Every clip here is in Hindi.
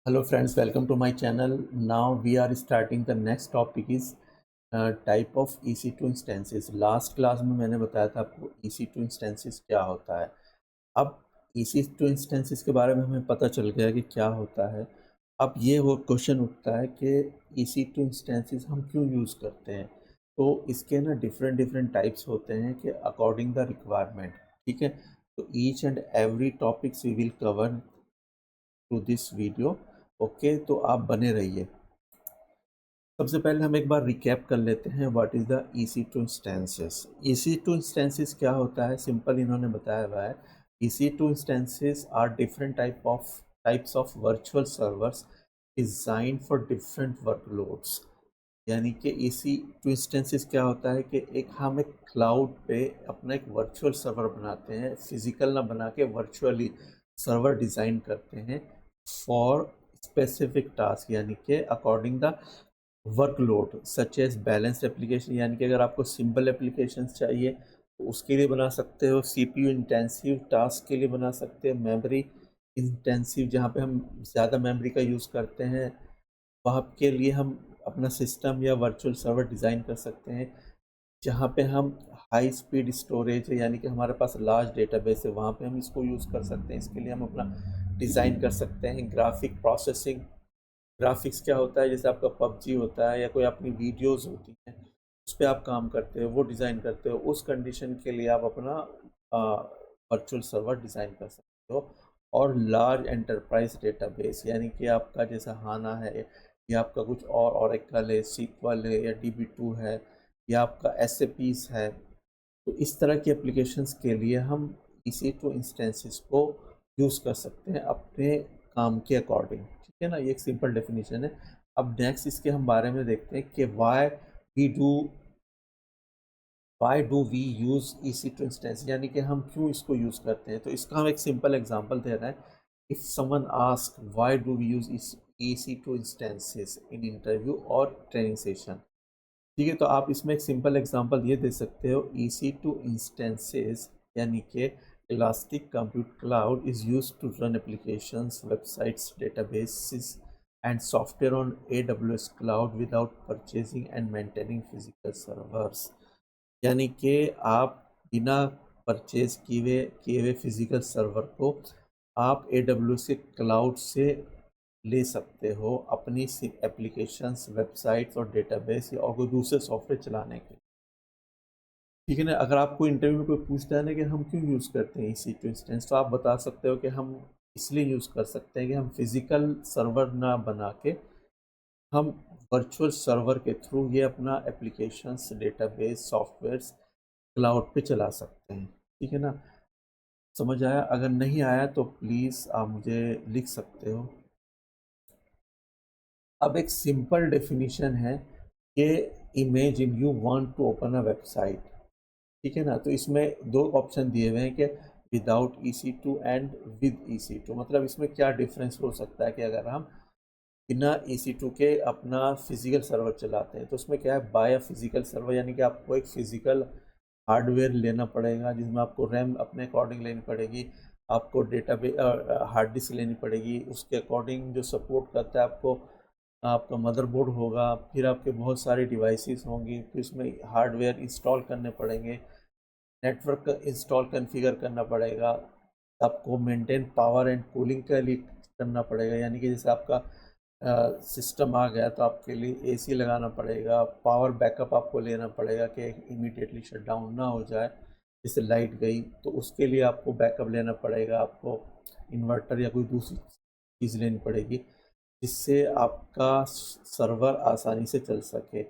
Hello friends, welcome to my channel. Now we are starting the next topic is type of EC2 instances. Last class में मैंने बताया था आपको EC2 instances क्या होता है। अब EC2 instances के बारे में हमें पता चल गया कि क्या होता है। अब ये वो क्वेश्चन उठता है कि EC2 instances हम क्यों यूज़ करते हैं। तो इसके ना डिफरेंट टाइप्स होते हैं कि अकॉर्डिंग द रिक्वायरमेंट। ठीक है, तो each and every topics we will cover to this video. Okay, तो आप बने रहिए। सबसे पहले हम एक बार रिकैप कर लेते हैं what is the EC2 instances. EC2 instances क्या होता है, सिंपल इन्होंने बताया हुआ है। EC2 instances are different types of virtual servers design for different workloads. यानी कि EC2 इंस्टेंसेस क्या होता है कि हम एक क्लाउड पे अपना एक वर्चुअल सर्वर बनाते हैं, फिजिकल ना बना के वर्चुअली सर्वर डिज़ाइन करते हैं फॉर स्पेसिफिक टास्क, यानी कि according the workload such as balance application. यानी कि अगर आपको सिंपल एप्लीकेशन चाहिए तो उसके लिए बना सकते हो, CPU इंटेंसिव टास्क के लिए बना सकते हो, मेमोरी इंटेंसिव जहाँ पे हम ज़्यादा मेमोरी का यूज़ करते हैं वहाँ के लिए हम अपना सिस्टम या वर्चुअल सर्वर डिज़ाइन कर सकते हैं। जहाँ पे हम हाई स्पीड स्टोरेज है, यानी कि हमारे पास लार्ज डेटाबेस है, वहाँ पे हम इसको यूज़ कर सकते हैं। इसके लिए हम अपना डिज़ाइन कर सकते हैं। ग्राफिक प्रोसेसिंग, ग्राफिक्स क्या होता है, जैसे आपका पबजी होता है या कोई अपनी वीडियोस होती हैं उस पर आप काम करते हो, वो डिज़ाइन करते हो, उस कंडीशन के लिए आप अपना वर्चुअल सर्वर डिज़ाइन कर सकते हो। और लार्ज एंटरप्राइज डेटाबेस, यानी कि आपका जैसा हाना है या आपका कुछ और ओरेकल है, सीक्वल है या DB2 है या आपका SAPs है, तो इस तरह की एप्लीकेशंस के लिए हम EC2 इंस्टेंसेस को यूज़ कर सकते हैं अपने काम के अकॉर्डिंग। ठीक है ना, ये एक सिंपल डेफिनेशन है। अब नेक्स्ट इसके हम बारे में देखते हैं कि we do why do we use EC2 instance, यानी कि हम क्यों इसको यूज़ करते हैं। तो इसका हम एक सिंपल एग्जांपल दे रहे हैं। If someone ask why do we use EC2 instances in interview और ट्रेनिंग सेशन। ठीक है, तो आप इसमें एक सिंपल एग्जांपल ये दे सकते हो, EC2 इंस्टेंसेस यानी कि elastic compute cloud is used to run applications, websites, databases and software on AWS cloud without purchasing and maintaining physical servers. यानी कि आप बिना परचेज किए हुए फिजिकल सर्वर को आप AWS के क्लाउड से ले सकते हो अपनी एप्लीकेशंस, वेबसाइट्स और डेटाबेस या और कोई दूसरे सॉफ्टवेयर चलाने के लिए। ठीक है ना, अगर आपको इंटरव्यू में कोई पूछता है ना कि हम क्यों यूज़ करते हैं EC2 इंस्टेंस, तो आप बता सकते हो कि हम इसलिए यूज़ कर सकते हैं कि हम फिजिकल सर्वर ना बना के हम वर्चुअल सर्वर के थ्रू ये अपना एप्लीकेशंस, डेटाबेस, सॉफ्टवेयर्स क्लाउड पे चला सकते हैं। ठीक है ना, समझ आया? अगर नहीं आया तो प्लीज़ आप मुझे लिख सकते हो। अब एक सिंपल डेफिनेशन है कि imagine you want to open a website. ठीक है ना, तो इसमें दो ऑप्शन दिए हुए हैं कि without EC2 and with EC2। मतलब इसमें क्या डिफरेंस हो सकता है कि अगर हम बिना EC2 के अपना फिजिकल सर्वर चलाते हैं तो उसमें क्या है, बाय अ फिजिकल सर्वर, यानी कि आपको एक फिजिकल हार्डवेयर लेना पड़ेगा जिसमें आपको रैम अपने अकॉर्डिंग लेनी पड़ेगी, आपको डेटाबेस हार्ड डिस्क लेनी पड़ेगी, उसके अकॉर्डिंग जो सपोर्ट करता है आपको आपका मदरबोर्ड होगा, फिर आपके बहुत सारी डिवाइसेस होंगी, फिर उसमें हार्डवेयर इंस्टॉल करने पड़ेंगे, नेटवर्क इंस्टॉल कॉन्फ़िगर करना पड़ेगा, आपको मेंटेन पावर एंड कूलिंग के लिए करना पड़ेगा। यानी कि जैसे आपका सिस्टम आ गया तो आपके लिए AC लगाना पड़ेगा, पावर बैकअप आपको लेना पड़ेगा कि इमीडिएटली शट डाउन ना हो जाए, जैसे लाइट गई तो उसके लिए आपको बैकअप लेना पड़ेगा, आपको इन्वर्टर या कोई दूसरी चीज़ लेनी पड़ेगी जिससे आपका सर्वर आसानी से चल सके।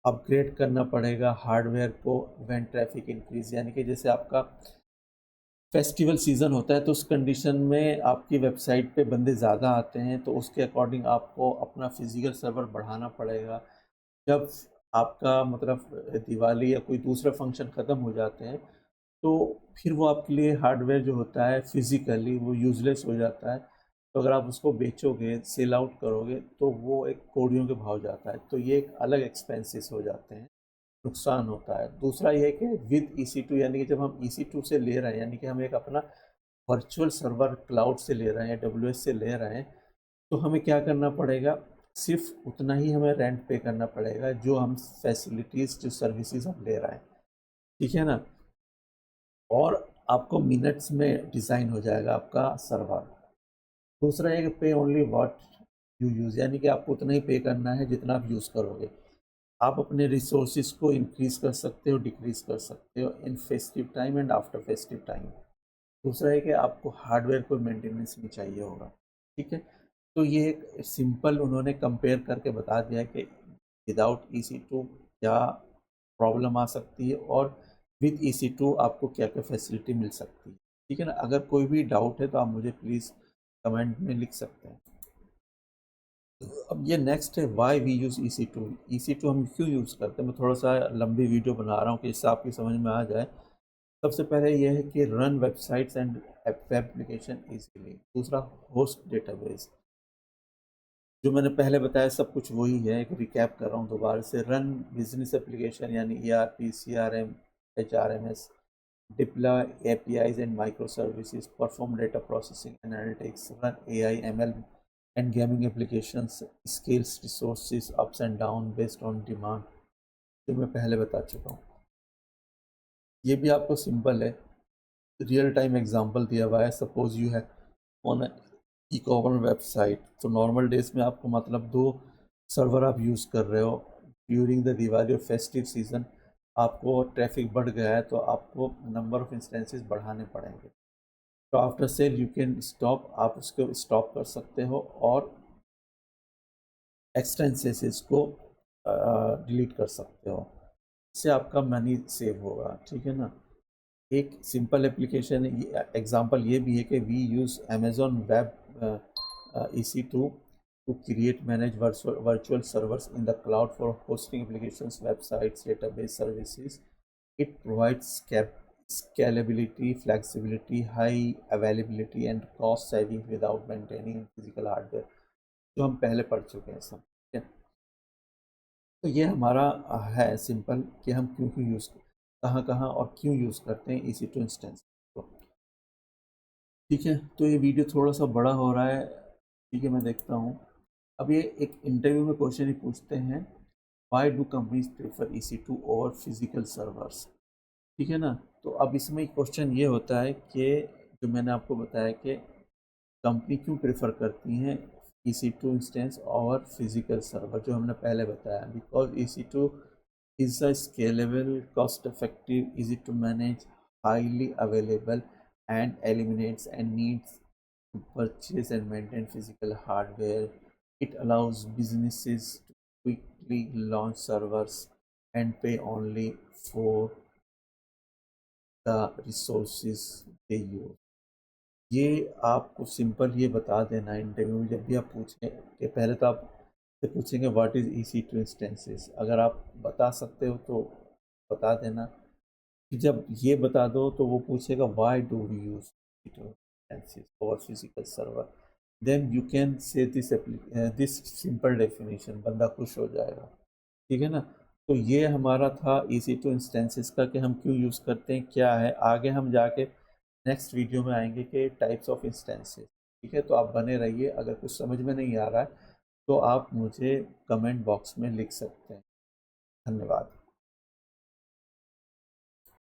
अपग्रेड करना पड़ेगा हार्डवेयर को व्हेन ट्रैफिक इंक्रीज, यानी कि जैसे आपका फेस्टिवल सीज़न होता है तो उस कंडीशन में आपकी वेबसाइट पे बंदे ज़्यादा आते हैं तो उसके अकॉर्डिंग आपको अपना फिजिकल सर्वर बढ़ाना पड़ेगा। जब आपका मतलब दिवाली या कोई दूसरा फंक्शन ख़त्म हो जाते हैं तो फिर वो आपके लिए हार्डवेयर जो होता है फिज़िकली वो यूज़लेस हो जाता है। तो अगर आप उसको बेचोगे, सेल आउट करोगे तो वो एक कौड़ियों के भाव जाता है, तो ये एक अलग एक्सपेंसेस हो जाते हैं, नुकसान होता है। दूसरा ये है कि विद EC2, यानी कि जब हम EC2 से ले रहे हैं, यानी कि हम एक अपना वर्चुअल सर्वर क्लाउड से ले रहे हैं, AWS से ले रहे हैं, तो हमें क्या करना पड़ेगा, सिर्फ उतना ही हमें रेंट पे करना पड़ेगा जो हम फैसिलिटीज़, जो सर्विसेज हम ले रहे हैं, ठीक है ना। और आपको मिनट्स में डिज़ाइन हो जाएगा आपका सर्वर। दूसरा है कि पे ओनली व्हाट यू यूज़, यानी कि आपको उतना ही पे करना है जितना आप यूज़ करोगे। आप अपने रिसोर्सेज को इंक्रीज़ कर सकते हो, डिक्रीज़ कर सकते हो in festive time and after festive time. दूसरा है कि आपको हार्डवेयर को मेंटेनेंस भी चाहिए होगा, ठीक है। तो ये एक सिंपल उन्होंने कंपेयर करके बता दिया है कि विदाउट EC2 क्या प्रॉब्लम आ सकती है और विद EC2 आपको क्या क्या फैसिलिटी मिल सकती है, ठीक है ना। अगर कोई भी डाउट है तो आप मुझे प्लीज़ कमेंट में लिख सकते हैं। अब ये नेक्स्ट है, why we use EC2। EC2 हम क्यों यूज़ करते हैं, मैं थोड़ा सा लंबी वीडियो बना रहा हूँ कि इससे आपकी समझ में आ जाए। सबसे पहले ये है कि run websites and web application easily. दूसरा, होस्ट डेटाबेस, जो मैंने पहले बताया सब कुछ वही है, एक रिकैप कर रहा हूँ दोबारा से। रन बिजनेस एप्लीकेशन यानी ERP, CRM, HRMS, deploy APIs and micro services, perform data processing analytics, run AI, ML and gaming applications, scales resources ups and down based on demand, जो मैं पहले बता चुका हूँ। ये भी आपको सिंपल है, रियल टाइम एग्जांपल दिया हुआ है। सपोज यू है ऑन ई कॉमर्स वेबसाइट, तो नॉर्मल डेज में आपको मतलब 2 सर्वर आप यूज़ कर रहे हो, ड्यूरिंग द दिवाली और फेस्टिव सीज़न आपको ट्रैफिक बढ़ गया है तो आपको नंबर ऑफ इंस्टेंसेस बढ़ाने पड़ेंगे। तो after sale you can stop, आप उसको स्टॉप कर सकते हो और एक्सटेंसेस को डिलीट कर सकते हो। इससे आपका मनी सेव होगा, ठीक है ना। एक सिंपल एप्लीकेशन एग्जांपल ये भी है कि we use Amazon web EC2 to create manage virtual servers in the cloud for hosting applications, websites, database services. It provides scalability, flexibility, high availability and cost saving without maintaining physical hardware, जो हम पहले पढ़ चुके हैं सब, ठीक है। तो ये हमारा है सिंपल कि हम क्यों क्यों यूज़, कहाँ कहाँ और क्यों यूज़ करते हैं EC2 इंस्टेंस को, ठीक है। तो ये वीडियो थोड़ा सा बड़ा हो रहा है, ठीक है, मैं देखता हूँ। अब ये एक इंटरव्यू में क्वेश्चन ही पूछते हैं, why do companies prefer EC2 over physical servers, ठीक है ना। तो अब इसमें क्वेश्चन ये होता है कि जो मैंने आपको बताया कि कंपनी क्यों प्रेफर करती हैं EC2 इंस्टेंस और फिजिकल सर्वर, जो हमने पहले बताया, because EC2 is a scalable, cost effective, easy to manage, highly available and eliminates and needs to purchase and maintain physical hardware. It allows businesses to quickly launch servers and pay only for the resources they use. ये आपको सिंपल ये बता देना इंटरव्यू में, जब भी आप पूछें कि पहले तो आप से पूछेंगे व्हाट इज़ EC2 इंस्टेंसेस, अगर आप बता सकते हो तो बता देना। कि जब ये बता दो तो वो पूछेगा why do we use instances और physical server, then you can say this simple definition, बंदा खुश हो जाएगा, ठीक है ना। तो ये हमारा था EC2 इंस्टेंसेस का कि हम क्यों यूज़ करते हैं, क्या है। आगे हम जाके नेक्स्ट वीडियो में आएंगे कि टाइप्स ऑफ इंस्टेंसेस, ठीक है। तो आप बने रहिए, अगर कुछ समझ में नहीं आ रहा है तो आप मुझे कमेंट बॉक्स में लिख सकते हैं। धन्यवाद।